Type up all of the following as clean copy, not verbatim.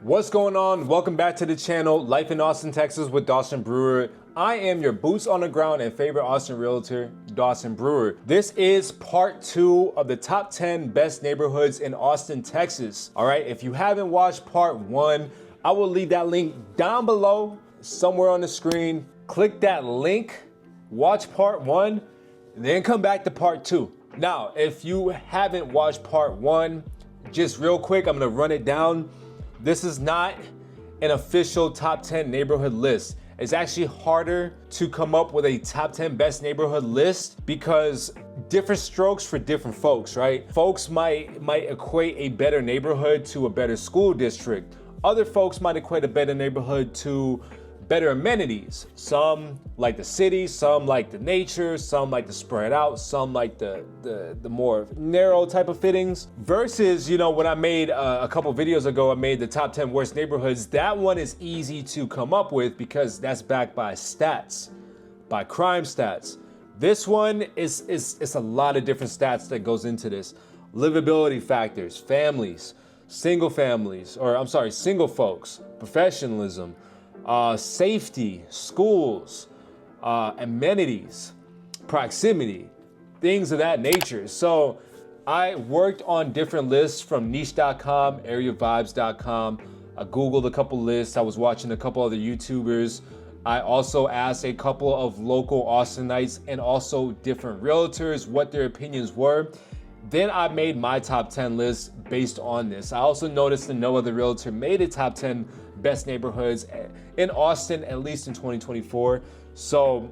What's going on? Welcome back to the channel, Life in Austin, Texas with Dawson Brewer. I am your boots on the ground and favorite Austin realtor, Dawson Brewer. This is part 2 of the top 10 best neighborhoods in Austin, Texas. All right, if you haven't watched part 1, I will leave that link down below, somewhere on the screen. Click that link, watch part 1, then come back to part 2. Now, if you haven't watched part 1, just real quick, I'm gonna run it down. This is not an official top 10 neighborhood list. It's actually harder to come up with a top 10 best neighborhood list because different strokes for different folks, right? Folks might equate a better neighborhood to a better school district. Other folks might equate a better neighborhood to better amenities. Some like the city, some like the nature, some like the spread out, some like the more narrow type of fittings. Versus, you know, when I made a couple videos ago, I made the top 10 worst neighborhoods. That one is easy to come up with because that's backed by stats, by crime stats. This one is a lot of different stats that goes into this. Livability factors, families, single folks, professionalism, safety, schools, amenities, proximity, things of that nature. So I worked on different lists from niche.com, areavibes.com. I Googled a couple lists. I was watching a couple other YouTubers. I also asked a couple of local Austinites and also different realtors what their opinions were. Then I made my top 10 list based on this. I also noticed that no other realtor made a top 10 best neighborhoods in Austin, at least in 2024. So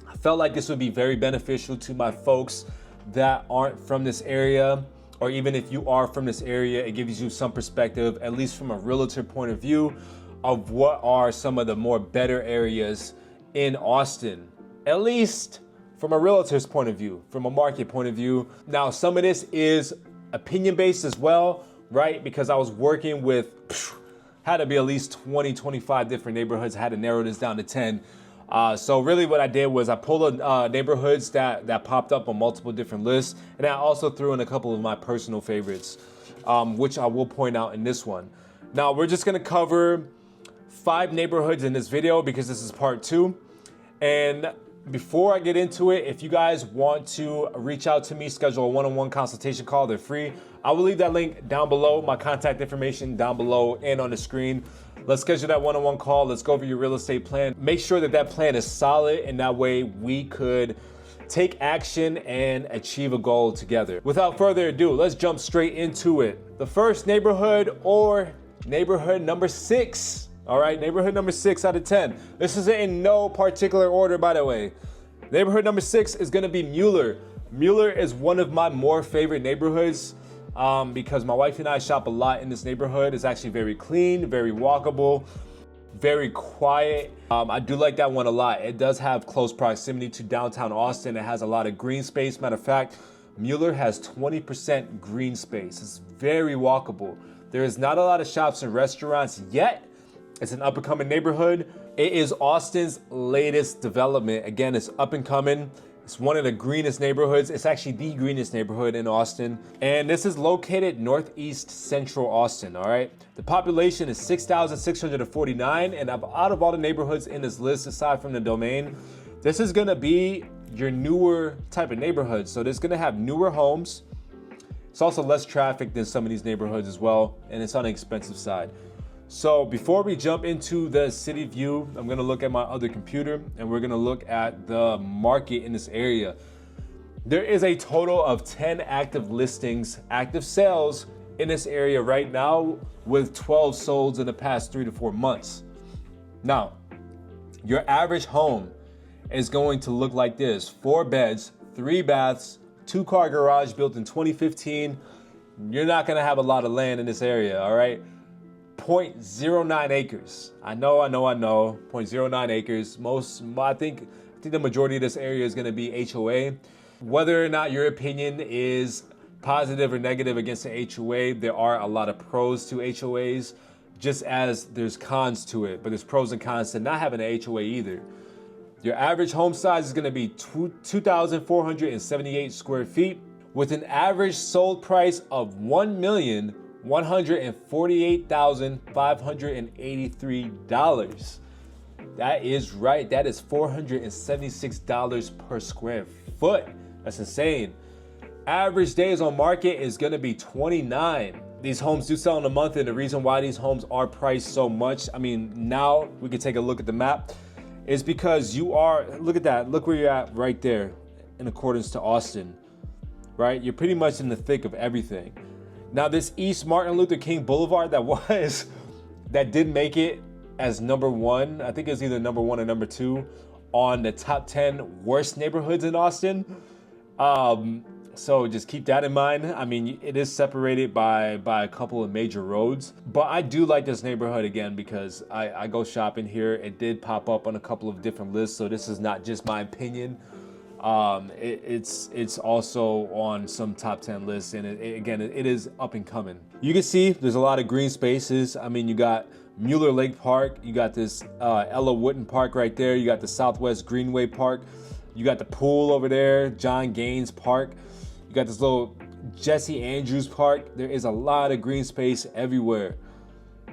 I felt like this would be very beneficial to my folks that aren't from this area, or even if you are from this area, it gives you some perspective, at least from a realtor point of view, of what are some of the more better areas in Austin, at least from a realtor's point of view, from a market point of view. Now, some of this is opinion-based as well, right? Because I was working with, had to be at least 20, 25 different neighborhoods. I had to narrow this down to 10. So really what I did was I pulled neighborhoods that popped up on multiple different lists. And I also threw in a couple of my personal favorites, which I will point out in this one. Now, we're just gonna cover 5 neighborhoods in this video because this is part 2. And before I get into it, if you guys want to reach out to me, schedule a one-on-one consultation call, they're free. I will leave that link down below, my contact information down below and on the screen. Let's schedule that one-on-one call. Let's go over your real estate plan. Make sure that that plan is solid, and that way we could take action and achieve a goal together. Without further ado, let's jump straight into it. The first neighborhood, or neighborhood number 6. All right, neighborhood number 6 out of 10. This is in no particular order, by the way. Neighborhood number 6 is gonna be Mueller. Mueller is one of my more favorite neighborhoods because my wife and I shop a lot in this neighborhood. It's actually very clean, very walkable, very quiet. I do like that one a lot. It does have close proximity to downtown Austin. It has a lot of green space. Matter of fact, Mueller has 20% green space. It's very walkable. There is not a lot of shops and restaurants yet. It's an up-and-coming neighborhood. It is Austin's latest development. Again, it's up and coming. It's one of the greenest neighborhoods. It's actually the greenest neighborhood in Austin. And this is located northeast central Austin, all right? The population is 6,649, and out of all the neighborhoods in this list, aside from the Domain, this is gonna be your newer type of neighborhood. So it's gonna have newer homes. It's also less traffic than some of these neighborhoods as well, and it's on the expensive side. So before we jump into the city view, I'm gonna look at my other computer and we're gonna look at the market in this area. There is a total of 10 active listings, active sales in this area right now, with 12 sold in the past 3 to 4 months. Now, your average home is going to look like this: 4 beds, 3 baths, 2-car garage built in 2015. You're not gonna have a lot of land in this area, all right? 0.09 acres. I know. 0.09 acres. I think the majority of this area is going to be HOA. Whether or not your opinion is positive or negative against the HOA, there are a lot of pros to HOAs, just as there's cons to it. But there's pros and cons to not having an HOA either. Your average home size is going to be 2,478 square feet, with an average sold price of $1,100,000 $148,583. That is right. That is $476 per square foot. That's insane. Average days on market is going to be 29. These homes do sell in a month, and the reason why these homes are priced so much, I mean, now we can take a look at the map, is because you are, look at that, look where you're at right there in accordance to Austin, right? You're pretty much in the thick of everything. Now this East Martin Luther King Boulevard that did make it as number one, I think it was either number one or number two on the top 10 worst neighborhoods in Austin. So just keep that in mind. I mean, it is separated by a couple of major roads, but I do like this neighborhood again because I go shopping here. It did pop up on a couple of different lists, so this is not just my opinion. It's also on some top 10 lists, and it is up and coming. You can see there's a lot of green spaces. I mean, you got Mueller Lake Park, you got this Ella Wooten Park right there, you got the Southwest Greenway Park, you got the pool over there, John Gaines Park. You got this little Jesse Andrews Park. There is a lot of green space everywhere.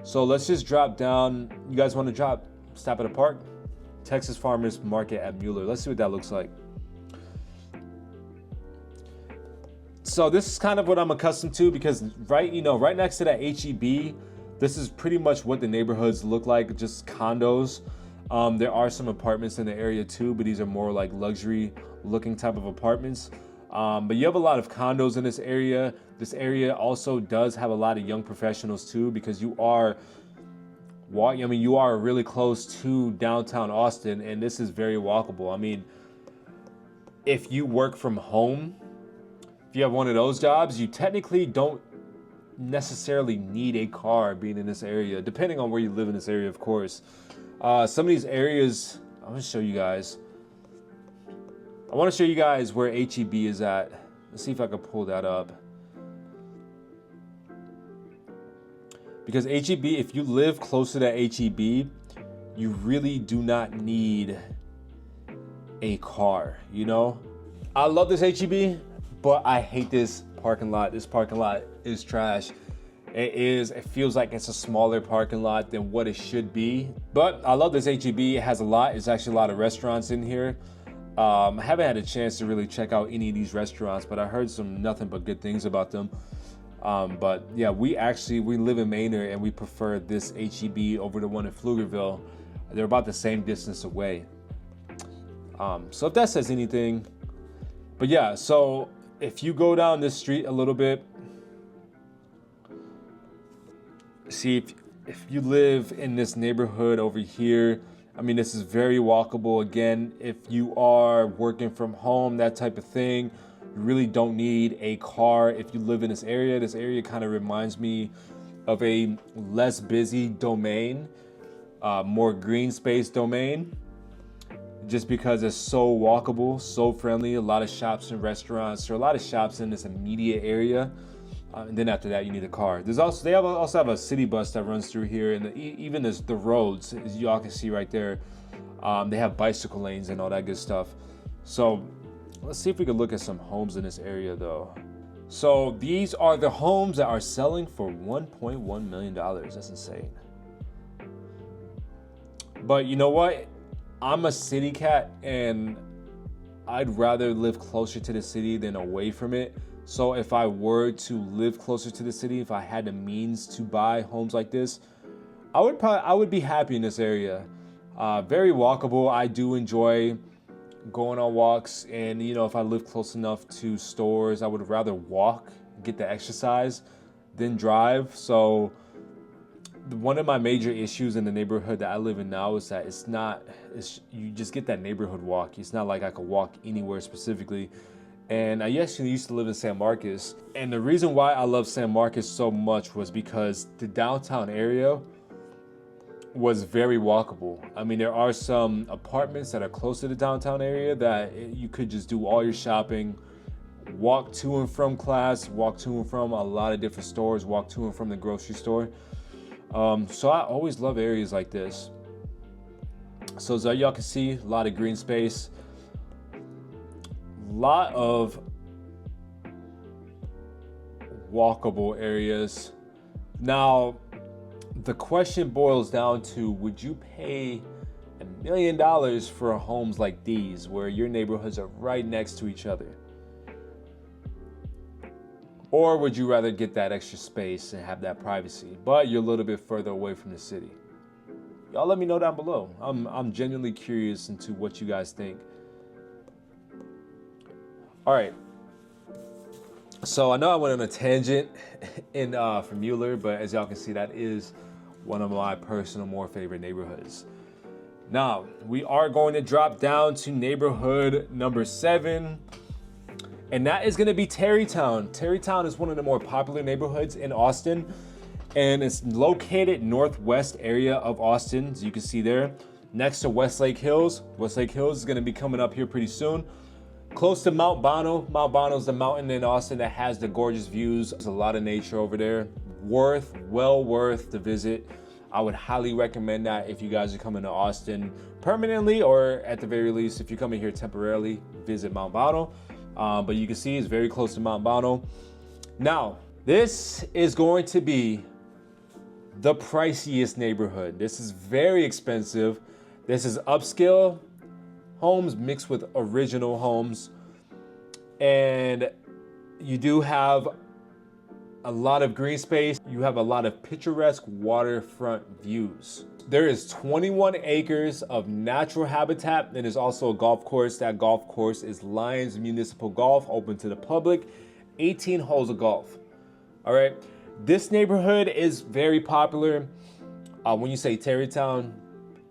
So let's just drop down. You guys want to stop at a park? Texas Farmers Market at Mueller. Let's see what that looks like. So this is kind of what I'm accustomed to because right next to that HEB, this is pretty much what the neighborhoods look like, just condos. There are some apartments in the area too, but these are more like luxury looking type of apartments. But you have a lot of condos in this area. This area also does have a lot of young professionals too, because you are really close to downtown Austin, and this is very walkable. I mean, if you work from home, if you have one of those jobs, you technically don't necessarily need a car being in this area, depending on where you live in this area, of course. Some of these areas, I'm gonna show you guys. I want to show you guys where HEB is at. Let's see if I can pull that up. Because HEB, if you live close to that HEB, you really do not need a car, you know? I love this HEB, but I hate this parking lot. This parking lot is trash. It feels like it's a smaller parking lot than what it should be. But I love this HEB. It has it's actually a lot of restaurants in here. I haven't had a chance to really check out any of these restaurants, but I heard nothing but good things about them. But yeah, we live in Manor, and we prefer this HEB over the one in Pflugerville. They're about the same distance away. So if that says anything, but yeah, so if you go down this street a little bit, see if you live in this neighborhood over here, I mean, this is very walkable. Again, if you are working from home, that type of thing, you really don't need a car. If you live in this area kind of reminds me of a less busy domain, more green space domain, just because it's so walkable, so friendly. A lot of shops and restaurants, or a lot of shops in this immediate area. And then after that, you need a car. They also have a city bus that runs through here, and even the roads, as y'all can see right there, they have bicycle lanes and all that good stuff. So let's see if we can look at some homes in this area, though. So these are the homes that are selling for $1.1 million. That's insane. But you know what? I'm a city cat, and I'd rather live closer to the city than away from it. So if I were to live closer to the city, if I had the means to buy homes like this, I would be happy in this area. Very walkable. I do enjoy going on walks, and if I live close enough to stores, I would rather walk, get the exercise, than drive. So one of my major issues in the neighborhood that I live in now is that you just get that neighborhood walk. It's not like I could walk anywhere specifically. And I actually used to live in San Marcos. And the reason why I love San Marcos so much was because the downtown area was very walkable. I mean, there are some apartments that are close to the downtown area that you could just do all your shopping, walk to and from class, walk to and from a lot of different stores, walk to and from the grocery store. So I always love areas like this. So as y'all can see, a lot of green space. Lot of walkable areas. Now, the question boils down to, would you pay $1 million for homes like these where your neighborhoods are right next to each other? Or would you rather get that extra space and have that privacy, but you're a little bit further away from the city? Y'all let me know down below. I'm genuinely curious into what you guys think. All right. So I know I went on a tangent from Mueller, but as y'all can see, that is one of my personal more favorite neighborhoods. Now, we are going to drop down to neighborhood number 7, and that is gonna be Tarrytown. Tarrytown is one of the more popular neighborhoods in Austin, and it's located northwest area of Austin, as you can see there, next to Westlake Hills. Westlake Hills is gonna be coming up here pretty soon. Close to Mount Bonnell. Mount Bonnell is the mountain in Austin that has the gorgeous views. There's a lot of nature over there. Well worth the visit. I would highly recommend that if you guys are coming to Austin permanently, or at the very least, if you're coming here temporarily, visit Mount Bonnell. But you can see it's very close to Mount Bonnell. Now, this is going to be the priciest neighborhood. This is very expensive. This is upscale homes mixed with original homes. And you do have a lot of green space. You have a lot of picturesque waterfront views. There is 21 acres of natural habitat, and there's also a golf course. That golf course is Lions Municipal Golf, open to the public, 18 holes of golf. All right, this neighborhood is very popular. When you say Tarrytown,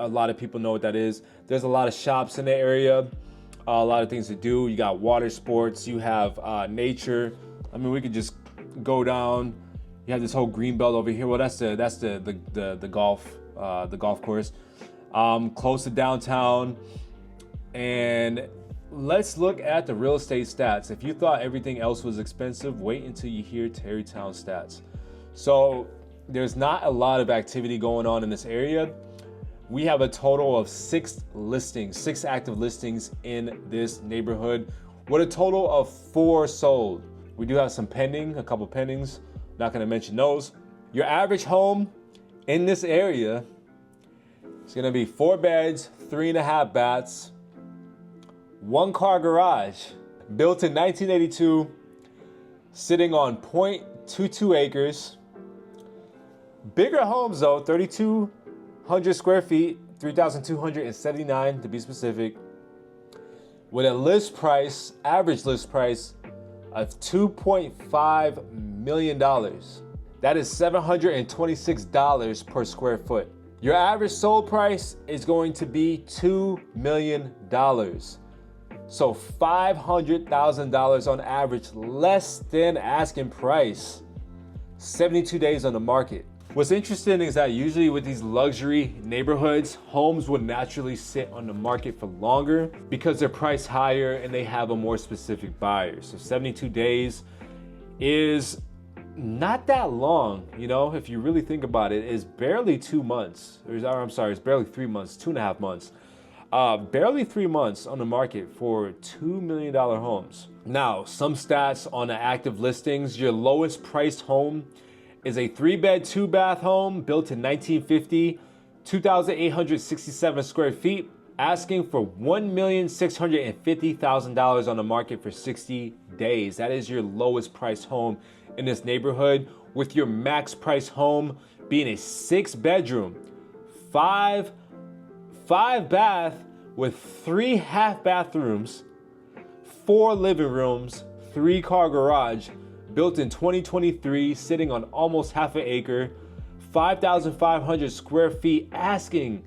a lot of people know what that is. There's a lot of shops in the area, a lot of things to do. You got water sports, you have nature. I mean, we could just go down. You have this whole green belt over here. Well, that's the golf course. Close to downtown. And let's look at the real estate stats. If you thought everything else was expensive, wait until you hear Tarrytown stats. So there's not a lot of activity going on in this area. We have a total of 6 active listings in this neighborhood, with a total of 4 sold. We do have some pending, a couple pendings. Not gonna mention those. Your average home in this area is gonna be 4 beds, 3.5 baths, 1 car garage, built in 1982, sitting on 0.22 acres. Bigger homes though, 3,200 square feet, 3,279 to be specific, with a list price, average list price of $2.5 million. That is $726 per square foot. Your average sold price is going to be $2 million. So $500,000 on average, less than asking price. 72 days on the market. What's interesting is that usually with these luxury neighborhoods, homes will naturally sit on the market for longer because they're priced higher and they have a more specific buyer. So 72 days is not that long, you know, if you really think about it. It's barely 2 months. It's barely 3 months, 2.5 months. Barely 3 months on the market for $2 million homes. Now, some stats on the active listings. Your lowest priced home is a 3-bed, 2-bath home built in 1950, 2,867 square feet, asking for $1,650,000 on the market for 60 days. That is your lowest priced home in this neighborhood, with your max price home being a 6-bedroom, 5 bath with 3 half bathrooms, 4 living rooms, 3 car garage, built in 2023, sitting on almost half an acre, 5,500 square feet, asking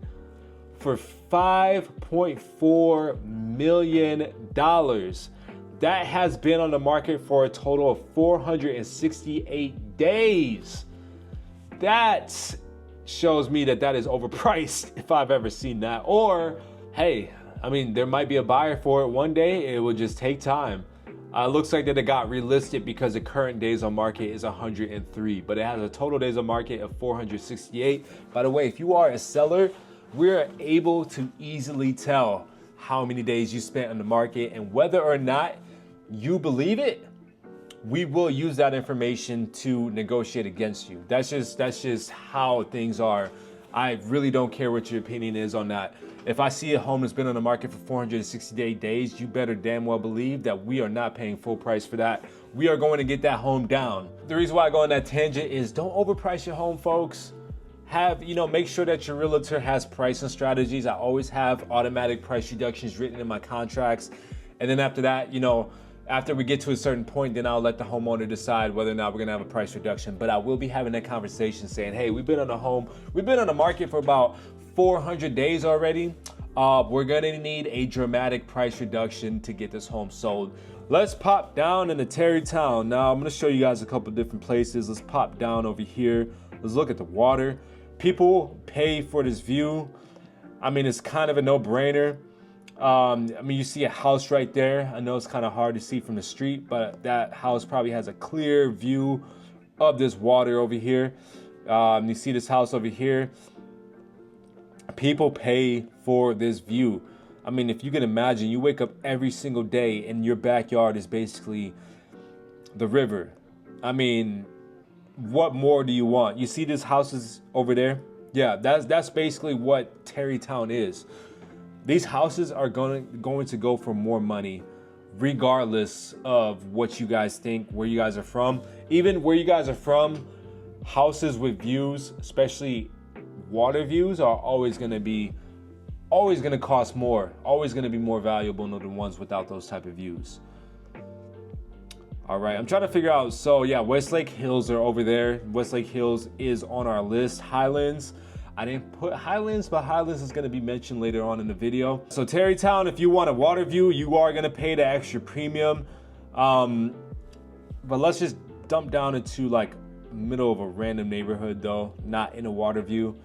for $5.4 million. That has been on the market for a total of 468 days. That shows me that that is overpriced if I've ever seen that. Or, hey, I mean, there might be a buyer for it one day. It will just take time. Looks like that it got relisted because the current days on market is 103, but it has a total days on market of 468. By the way, if you are a seller, we're able to easily tell how many days you spent on the market and whether or not you believe it we will use that information to negotiate against you. That's just how things are. I really don't care what your opinion is on that. If I see a home that's been on the market for 468 days, you better damn well believe that we are not paying full price for that. We are going to get that home down. The reason why I go on that tangent is don't overprice your home, folks. Make sure that your realtor has pricing strategies. I always have automatic price reductions written in my contracts. And then after that, after we get to a certain point, then I'll let the homeowner decide whether or not we're gonna have a price reduction. But I will be having that conversation saying, hey, we've been on the market for about 400 days already. We're gonna need a dramatic price reduction to get this home sold. Let's pop down into Terrytown. Now I'm gonna show you guys a couple different places. Let's pop down over here. Let's look at the water. People pay for this view. I mean, it's kind of a no-brainer. You see a house right there. I know it's kind of hard to see from the street, but that house probably has a clear view of this water over here. You see this house over here. People pay for this view. I mean, if you can imagine, you wake up every single day and your backyard is basically the river. I mean, what more do you want? You see these houses over there? Yeah, that's basically what Terrytown is. These houses are going to go for more money, regardless of what you guys think, where you guys are from. Even where you guys are from, houses with views, especially water views, are always going to cost more, always going to be more valuable than the ones without those type of views. All right, I'm trying to figure out. So yeah, Westlake Hills are over there. Westlake Hills is on our list. Highlands, I didn't put Highlands, but Highlands is going to be mentioned later on in the video. So Terrytown, if you want a water view, you are going to pay the extra premium. But let's just dump down into like middle of a random neighborhood though, not in a water view.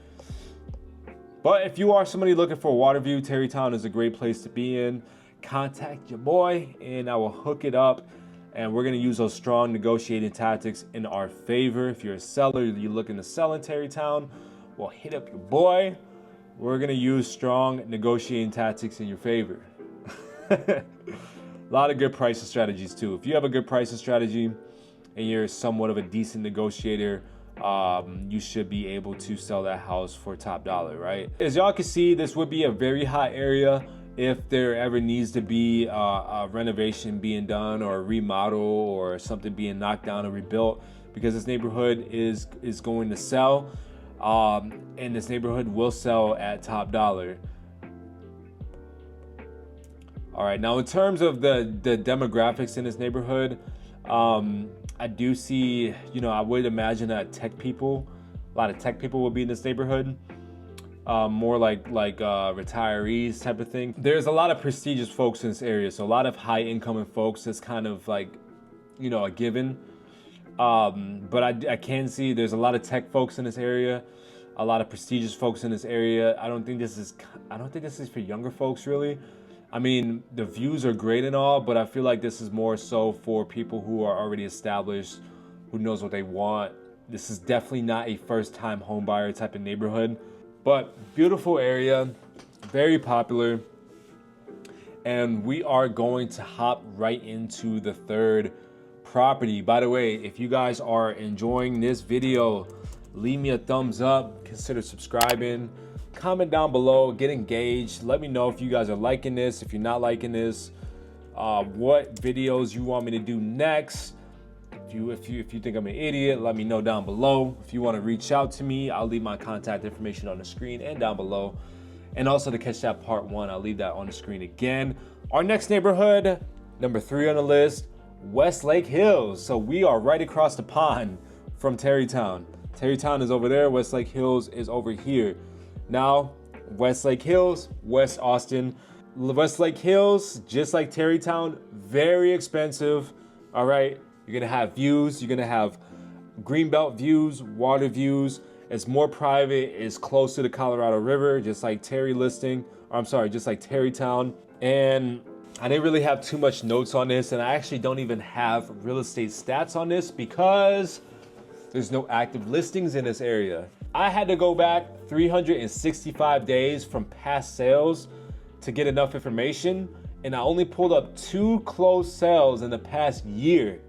But if you are somebody looking for a water view, Terrytown is a great place to be in. Contact your boy and I will hook it up. And we're gonna use those strong negotiating tactics in our favor. If you're a seller, you're looking to sell in Terrytown, well, hit up your boy. We're gonna use strong negotiating tactics in your favor. A lot of good pricing strategies too. If you have a good pricing strategy and you're somewhat of a decent negotiator, you should be able to sell that house for top dollar, right? As y'all can see, this would be a very hot area if there ever needs to be a renovation being done or a remodel or something being knocked down or rebuilt, because this neighborhood is going to sell, and this neighborhood will sell at top dollar. All right, now in terms of the demographics in this neighborhood, I do see, I would imagine that a lot of tech people will be in this neighborhood. More like retirees type of thing. There's a lot of prestigious folks in this area, so a lot of high income folks. That's kind of like, a given. But I can see there's a lot of tech folks in this area, a lot of prestigious folks in this area. I don't think this is for younger folks really. I mean, the views are great and all, but I feel like this is more so for people who are already established, who knows what they want. This is definitely not a first-time home buyer type of neighborhood. But beautiful area, very popular, and we are going to hop right into the third property. By the way, if you guys are enjoying this video, leave me a thumbs up, consider subscribing, comment down below, get engaged. Let me know if you guys are liking this, if you're not liking this, what videos you want me to do next. If you think I'm an idiot, let me know down below. If you want to reach out to me, I'll leave my contact information on the screen and down below. And also to catch that part 1, I'll leave that on the screen again. Our next neighborhood, number 3 on the list, Westlake Hills. So we are right across the pond from Terrytown. Terrytown is over there, Westlake Hills is over here. Now, Westlake Hills, West Austin. Westlake Hills, just like Terrytown, very expensive, all right? You're gonna have views, you're gonna have greenbelt views, water views. It's more private, it's close to the Colorado River, just like just like Terrytown. And I didn't really have too much notes on this, and I actually don't even have real estate stats on this because there's no active listings in this area. I had to go back 365 days from past sales to get enough information, and I only pulled up 2 closed sales in the past year.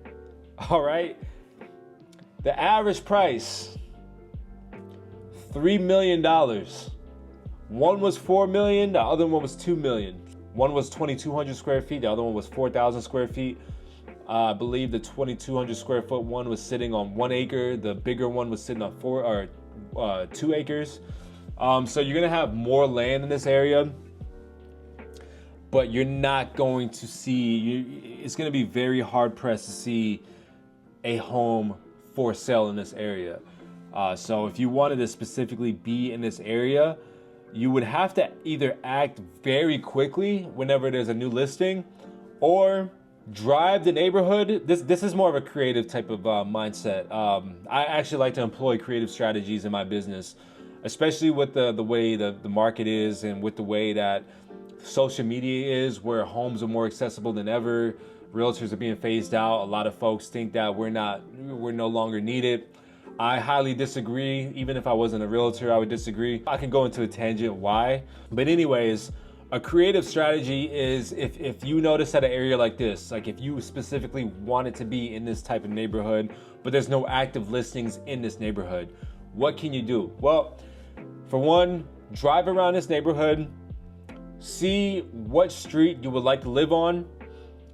All right. The average price, $3 million. One was $4 million, the other one was $2 million. One was 2,200 square feet, the other one was 4,000 square feet. I believe the 2,200 square foot one was sitting on 1 acre. The bigger one was sitting on 2 acres. So you're gonna have more land in this area, but you're not going to see, it's gonna be very hard pressed to see a home for sale in this area. So if you wanted to specifically be in this area, you would have to either act very quickly whenever there's a new listing, or drive the neighborhood. This is more of a creative type of mindset. I actually like to employ creative strategies in my business, especially with the way the market is, and with the way that social media is, where homes are more accessible than ever. Realtors are being phased out. A lot of folks think that we're no longer needed. I highly disagree. Even if I wasn't a realtor, I would disagree. I can go into a tangent why. But anyways, a creative strategy is if you notice at an area like this, like if you specifically wanted to be in this type of neighborhood, but there's no active listings in this neighborhood, what can you do? Well, for one, drive around this neighborhood, see what street you would like to live on.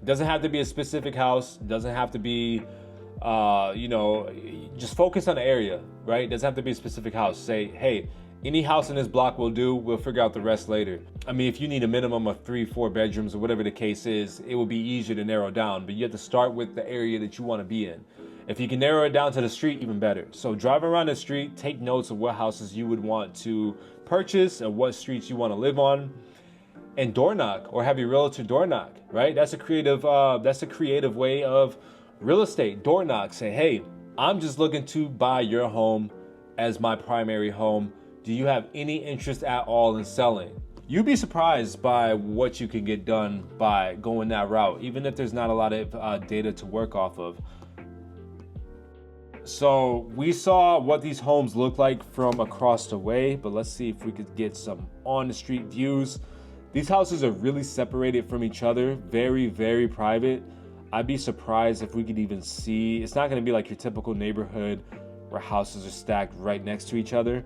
It doesn't have to be a specific house. It doesn't have to be just focus on the area, right? It doesn't have to be a specific house. Say, hey, any house in this block will do. We'll figure out the rest later. I mean, if you need a minimum of 3-4 bedrooms or whatever the case is, it will be easier to narrow down, but you have to start with the area that you want to be in. If you can narrow it down to the street, even better. So drive around the street, take notes of what houses you would want to purchase and what streets you want to live on, and door knock, or have your realtor door knock, right? That's a creative way of real estate. Door knock, say, hey, I'm just looking to buy your home as my primary home. Do you have any interest at all in selling? You'd be surprised by what you can get done by going that route, even if there's not a lot of data to work off of. So we saw what these homes look like from across the way, but let's see if we could get some on the street views. These houses are really separated from each other, very, very private. I'd be surprised if we could even see, it's not gonna be like your typical neighborhood where houses are stacked right next to each other.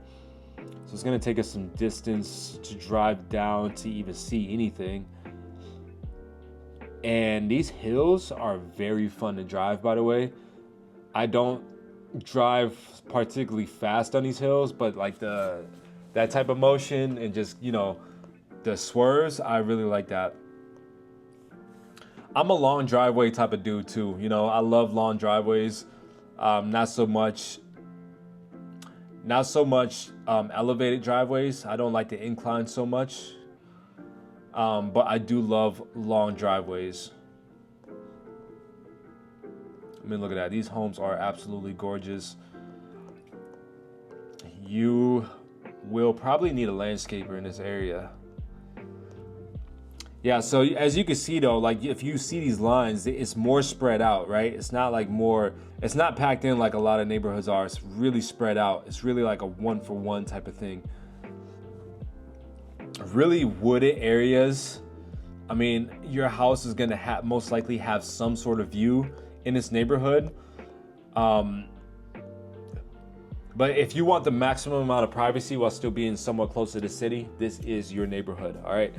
So it's gonna take us some distance to drive down to even see anything. And these hills are very fun to drive, by the way. I don't drive particularly fast on these hills, but like that type of motion and just, the swerves, I really like that. I'm a long driveway type of dude too. I love long driveways. Not so much elevated driveways. I don't like the incline so much. But I do love long driveways. I mean, look at that. These homes are absolutely gorgeous. You will probably need a landscaper in this area. Yeah, so as you can see though, like if you see these lines, it's more spread out, right? It's not it's not packed in like a lot of neighborhoods are. It's really spread out. It's really like a 1-for-1 type of thing. Really wooded areas. I mean, your house is gonna most likely have some sort of view in this neighborhood. But if you want the maximum amount of privacy while still being somewhat close to the city, this is your neighborhood, all right?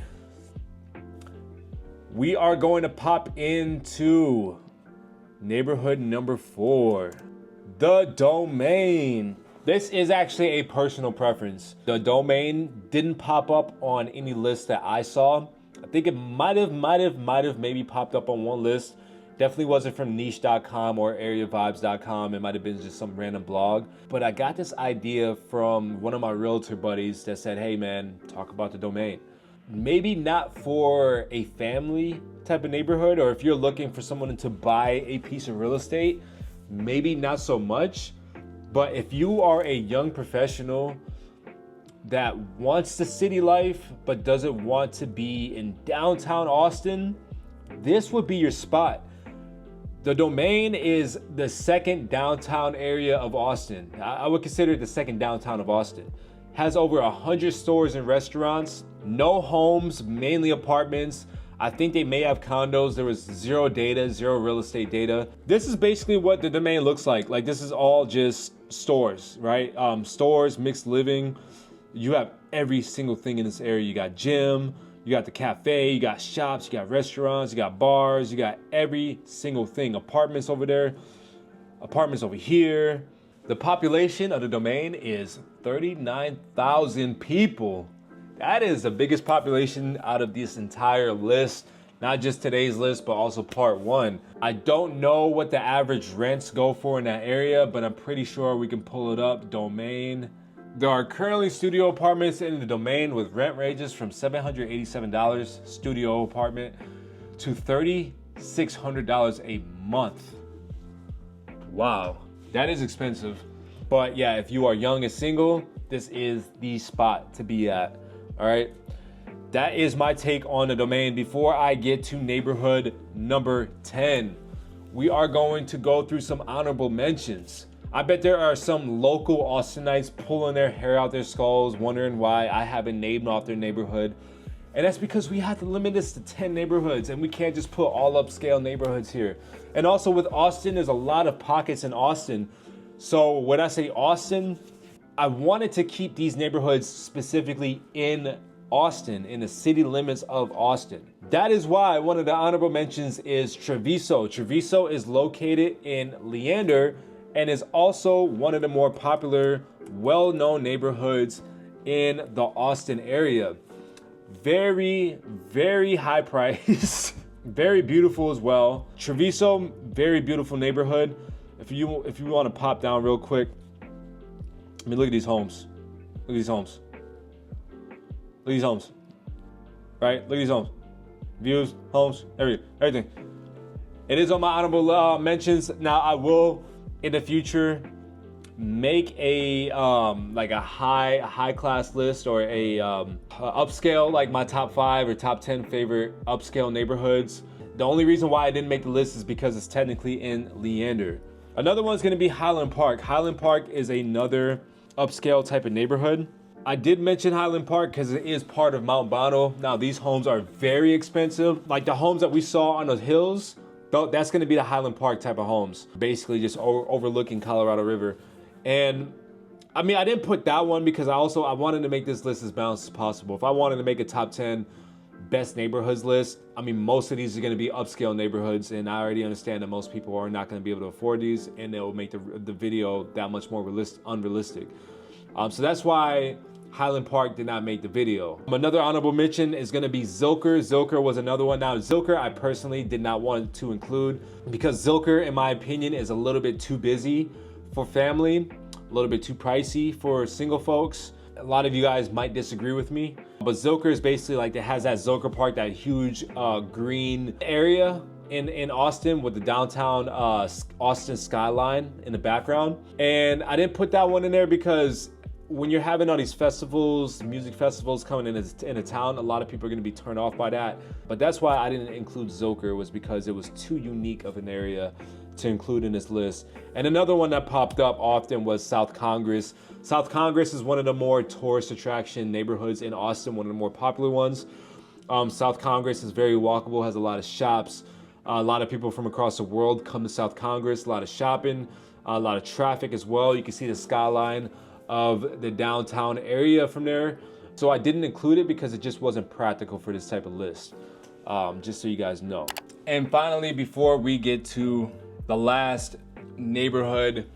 We are going to pop into neighborhood number 4, the Domain. This is actually a personal preference. The Domain didn't pop up on any list that I saw. I think it might have maybe popped up on one list. Definitely wasn't from niche.com or areavibes.com. It might have been just some random blog. But I got this idea from one of my realtor buddies that said, hey man, talk about the Domain. Maybe not for a family type of neighborhood, or if you're looking for someone to buy a piece of real estate, maybe not so much. But if you are a young professional that wants the city life but doesn't want to be in downtown Austin, this would be your spot. The Domain is the second downtown area of Austin. I would consider it the second downtown of Austin. Has over 100 stores and restaurants, no homes, mainly apartments. I think they may have condos. There was zero data, zero real estate data. This is basically what the domain looks like. Like this is all just stores, right? Stores, mixed living. You have every single thing in this area. You got gym, you got the cafe, you got shops, you got restaurants, you got bars, you got every single thing. Apartments over there, apartments over here. The population of the domain is 39,000 people. That is the biggest population out of this entire list. Not just today's list, but also part one. I don't know what the average rents go for in that area, but I'm pretty sure we can pull it up. Domain. There are currently studio apartments in the domain with rent ranges from $787 studio apartment to $3,600 a month. Wow, that is expensive. But yeah, if you are young and single, this is the spot to be at. All right. That is my take on the domain. Before I get to neighborhood number 10, we are going to go through some honorable mentions. I bet there are some local Austinites pulling their hair out their skulls, wondering why I haven't named off their neighborhood. And that's because we have to limit this to 10 neighborhoods, and we can't just put all upscale neighborhoods here. And also with Austin, there's a lot of pockets in Austin. So when I say Austin, I wanted to keep these neighborhoods specifically in Austin, in the city limits of Austin. That is why one of the honorable mentions is Treviso. Treviso is located in Leander and is also one of the more popular, well-known neighborhoods in the Austin area. Very, very high price, very beautiful as well. Treviso, very beautiful neighborhood. If you want to pop down real quick, I mean, look at these homes. Look at these homes. Look at these homes. Right? Look at these homes. Views, homes, everything. It is on my honorable mentions. Now, I will, in the future, make a like a high class list or a upscale, like my top 5 or top 10 favorite upscale neighborhoods. The only reason why I didn't make the list is because it's technically in Leander. Another one's gonna be Highland Park. Highland Park is another upscale type of neighborhood. I did mention Highland Park because it is part of Mount Bono. Now these homes are very expensive. Like the homes that we saw on those hills, that's gonna be the Highland Park type of homes. Basically just overlooking Colorado River. And I mean, I didn't put that one because I wanted to make this list as balanced as possible. If I wanted to make a top 10 best neighborhoods list, I mean, most of these are going to be upscale neighborhoods, and I already understand that most people are not going to be able to afford these, and it will make the video that much more unrealistic. So that's why Highland Park did not make the video. Another honorable mention is going to be Zilker. Zilker was another one. Now, Zilker, I personally did not want to include because Zilker, in my opinion, is a little bit too busy for family, a little bit too pricey for single folks. A lot of you guys might disagree with me, but Zilker is basically like, it has that Zilker Park, that huge green area in Austin with the downtown Austin skyline in the background. And I didn't put that one in there because when you're having all these festivals, music festivals coming into town, a lot of people are going to be turned off by that. But that's why I didn't include Zilker, was because it was too unique of an area to include in this list. And another one that popped up often was South Congress. South Congress is one of the more tourist attraction neighborhoods in Austin, one of the more popular ones. South Congress is very walkable, has a lot of shops. A lot of people from across the world come to South Congress, a lot of shopping, a lot of traffic as well. You can see the skyline of the downtown area from there. So I didn't include it because it just wasn't practical for this type of list, just so you guys know. And finally, before we get to the last neighborhood,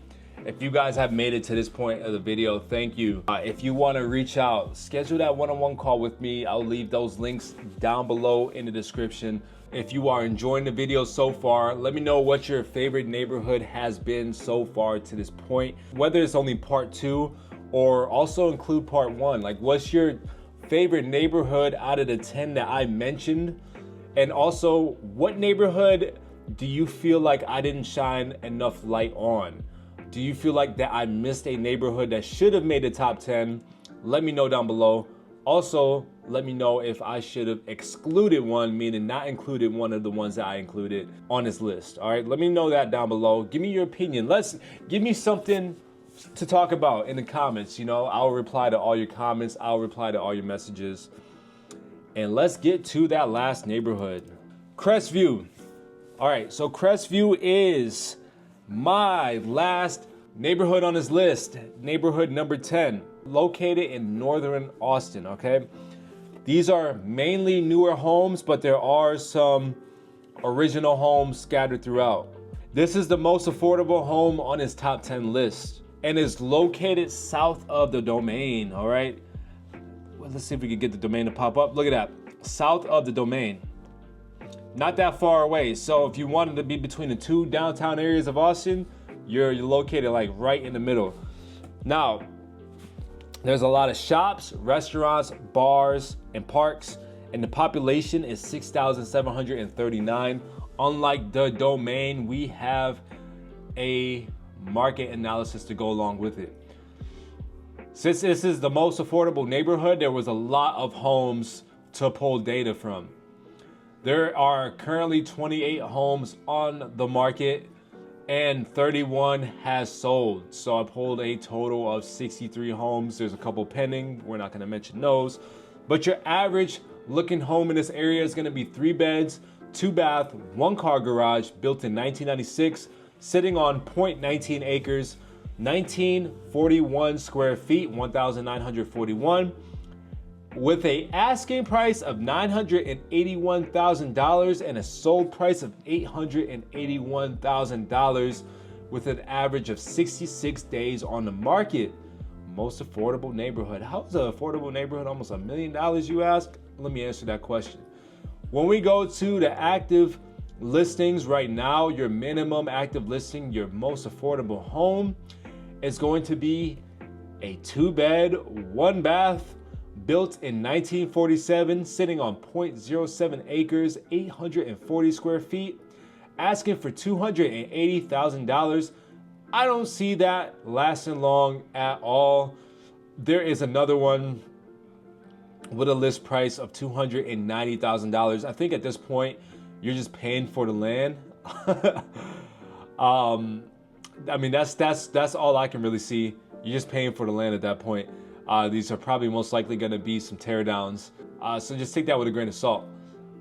if you guys have made it to this point of the video, thank you. If you want to reach out, schedule that one-on-one call with me. I'll leave those links down below in the description. If you are enjoying the video so far, let me know what your favorite neighborhood has been so far to this point, whether it's only part 2 or also include part 1. Like, what's your favorite neighborhood out of the 10 that I mentioned? And also, what neighborhood do you feel like I didn't shine enough light on? Do you feel like that I missed a neighborhood that should have made the top 10? Let me know down below. Also, let me know if I should have excluded one, meaning not included one of the ones that I included on this list. All right, let me know that down below. Give me your opinion. Give me something to talk about in the comments. You know, I'll reply to all your comments. I'll reply to all your messages. And let's get to that last neighborhood. Crestview. All right, so Crestview is my last neighborhood on this list. Neighborhood number 10, located in northern Austin, okay? These are mainly newer homes, but there are some original homes scattered throughout. This is the most affordable home on his top 10 list and is located south of the Domain, all right? Well, let's see if we can get the Domain to pop up. Look at that, south of the Domain. Not that far away. So if you wanted to be between the two downtown areas of Austin, you're located like right in the middle. Now, there's a lot of shops, restaurants, bars, and parks, and the population is 6,739. Unlike the Domain, we have a market analysis to go along with it. Since this is the most affordable neighborhood, there was a lot of homes to pull data from. There are currently 28 homes on the market and 31 has sold. So I pulled a total of 63 homes. There's a couple pending. We're not going to mention those. But your average looking home in this area is going to be 3 beds, 2 bath, 1 car garage, built in 1996, sitting on 0.19 acres, 1941 square feet, 1,941. With a asking price of $981,000 and a sold price of $881,000 with an average of 66 days on the market. Most affordable neighborhood. How is an affordable neighborhood almost $1 million, you ask? Let me answer that question. When we go to the active listings right now, your minimum active listing, your most affordable home is going to be a 2-bed, 1 bath, built in 1947, sitting on 0.07 acres, 840 square feet, asking for $280,000. I don't see that lasting long at all. There is another one with a list price of $290,000. I think at this point, you're just paying for the land. I mean, that's all I can really see. You're just paying for the land at that point. These are probably most likely going to be some teardowns. So just take that with a grain of salt.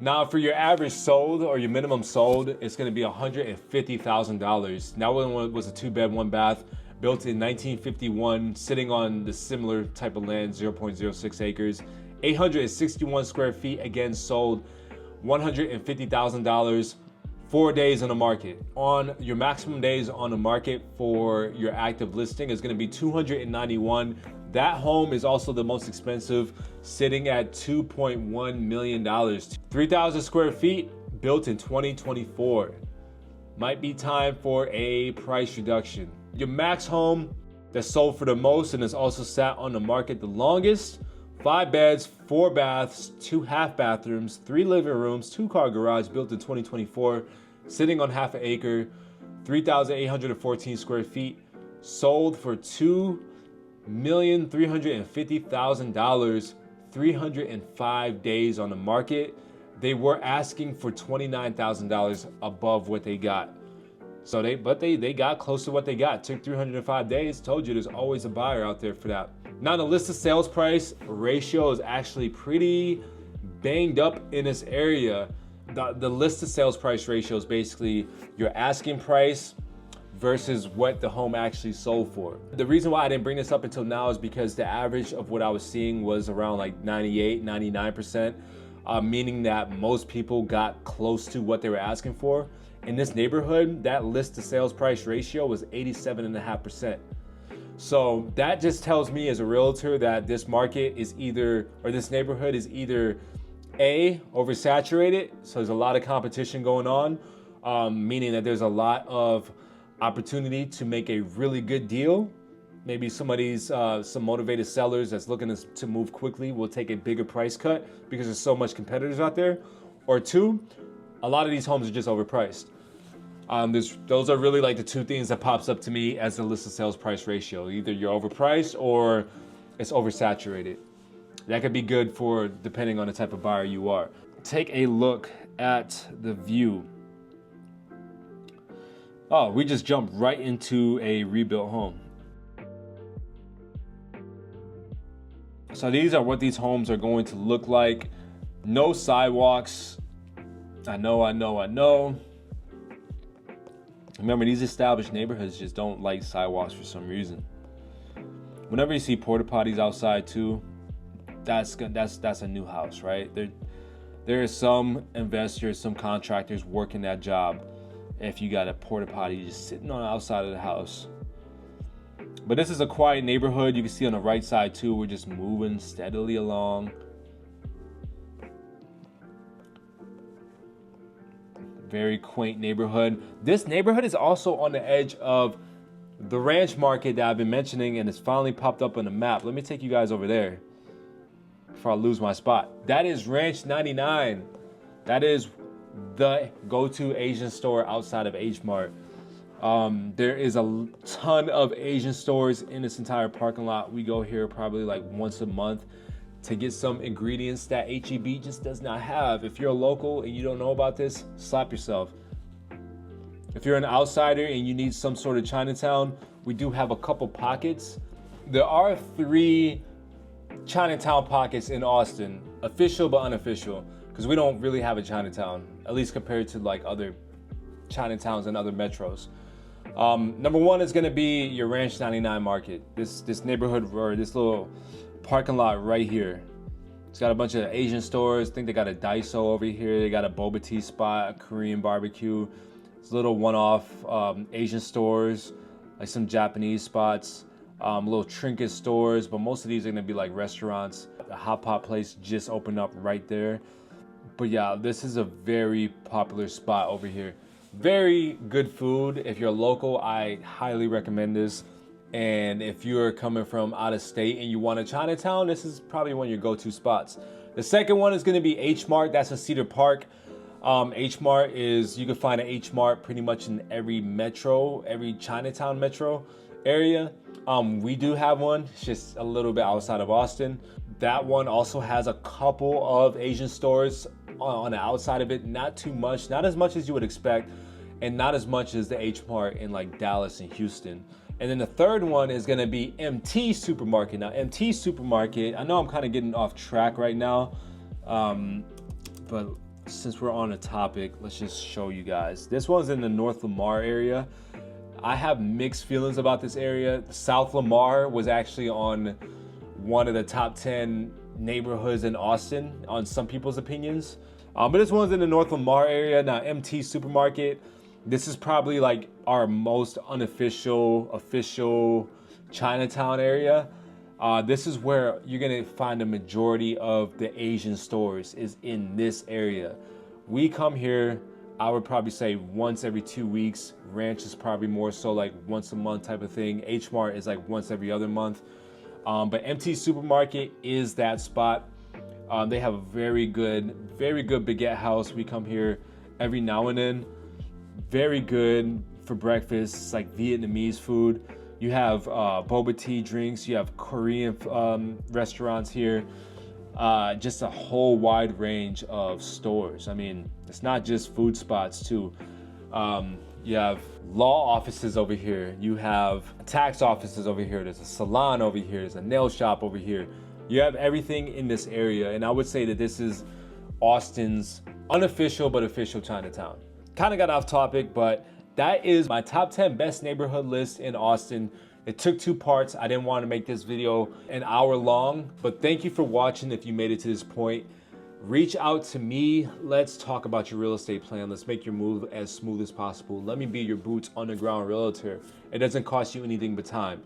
Now, for your average sold or your minimum sold, it's going to be $150,000. That one was a 2-bed, 1 bath, built in 1951, sitting on the similar type of land, 0.06 acres, 861 square feet, again sold $150,000. 4 days on the market. On your maximum days on the market for your active listing is going to be 291. That home is also the most expensive, sitting at $2.1 million. 3,000 square feet, built in 2024. Might be time for a price reduction. Your max home that sold for the most and has also sat on the market the longest, 5 beds, 4 baths, 2 half bathrooms, 3 living rooms, 2 car garage, built in 2024, sitting on half an acre, 3,814 square feet, sold for $2,350,000, 305 days on the market. They were asking for $29,000 above what they got. So they got close to what they got. Took 305 days. Told you there's always a buyer out there for that. Now the list to sales price ratio is actually pretty banged up in this area. The list to sales price ratio is basically your asking price versus what the home actually sold for. The reason why I didn't bring this up until now is because the average of what I was seeing was around like 98, 99%, meaning that most people got close to what they were asking for. In this neighborhood, that list to sales price ratio was 87.5%. So that just tells me as a realtor that this market is either, or this neighborhood is either A, oversaturated, so there's a lot of competition going on, meaning that there's a lot of opportunity to make a really good deal. Maybe some motivated sellers that's looking to move quickly will take a bigger price cut because there's so much competitors out there. Or 2, a lot of these homes are just overpriced. Those are really like the 2 things that pops up to me as the list to sales price ratio. Either you're overpriced or it's oversaturated. That could be good for depending on the type of buyer you are. Take a look at the view. Oh, we just jumped right into a rebuilt home. So these are what these homes are going to look like No sidewalks. I know. Remember, these established neighborhoods just don't like sidewalks for some reason. Whenever you see porta potties outside too, that's a new house, right? There are some investors, some contractors working that job. If you got a porta potty just sitting on the outside of the house. But this is a quiet neighborhood. You can see on the right side too, we're just moving steadily along. Very quaint neighborhood. This neighborhood is also on the edge of the ranch market that I've been mentioning, and it's finally popped up on the map. Let me take you guys over there before I lose my spot. That is Ranch 99. That is the go-to Asian store outside of H Mart. There is a ton of Asian stores in this entire parking lot. We go here probably like once a month to get some ingredients that HEB just does not have. If you're a local and you don't know about this, slap yourself. If you're an outsider and you need some sort of Chinatown, we do have a couple pockets. There are 3 Chinatown pockets in Austin, official but unofficial, because we don't really have a Chinatown, at least compared to like other Chinatowns and other metros. Number 1 is gonna be your Ranch 99 market. This neighborhood, or this little parking lot right here. It's got a bunch of Asian stores. I think they got a Daiso over here. They got a boba tea spot, a Korean barbecue. It's little one-off Asian stores, like some Japanese spots, little trinket stores, but most of these are gonna be like restaurants. The hot pot place just opened up right there. But yeah, this is a very popular spot over here. Very good food. If you're local, I highly recommend this. And if you're coming from out of state and you want a Chinatown, this is probably one of your go-to spots. The second one is gonna be H Mart. That's in Cedar Park. H Mart is, you can find an H Mart pretty much in every metro, every Chinatown metro area. We do have one, it's just a little bit outside of Austin. That one also has a couple of Asian stores on the outside of it, not too much, not as much as you would expect, and not as much as the H Mart in like Dallas and Houston. And then the third one is gonna be MT Supermarket. Now, MT Supermarket, I know I'm kind of getting off track right now, but since we're on a topic, let's just show you guys. This one's in the North Lamar area. I have mixed feelings about this area. South Lamar was actually on one of the top 10 neighborhoods in Austin on some people's opinions. But this one's in the North Lamar area. Now, MT Supermarket, this is probably like our most unofficial, official Chinatown area. This is where you're gonna find the majority of the Asian stores is in this area. We come here, I would probably say once every 2 weeks. Ranch is probably more so like once a month type of thing. H Mart is like once every other month. But MT Supermarket is that spot. They have a very good baguette house. We come here every now and then. Very good for breakfast. It's like Vietnamese food. You have boba tea drinks. You have Korean restaurants here. Just a whole wide range of stores. I mean, it's not just food spots too. You have law offices over here. You have tax offices over here. There's a salon over here. There's a nail shop over here. You have everything in this area. And I would say that this is Austin's unofficial but official Chinatown. Kind of got off topic, but that is my top 10 best neighborhood list in Austin. It took 2 parts. I didn't want to make this video an hour long, but thank you for watching if you made it to this point. Reach out to me. Let's talk about your real estate plan. Let's make your move as smooth as possible. Let me be your boots on the ground realtor. It doesn't cost you anything but time.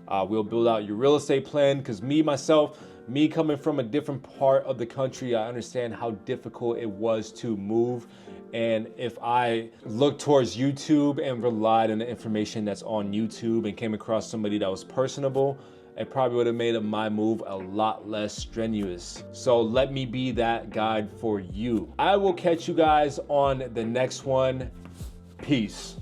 We'll build out your real estate plan because me coming from a different part of the country, I understand how difficult it was to move. And if I looked towards YouTube and relied on the information that's on YouTube and came across somebody that was personable, it probably would have made my move a lot less strenuous. So let me be that guide for you. I will catch you guys on the next one. Peace.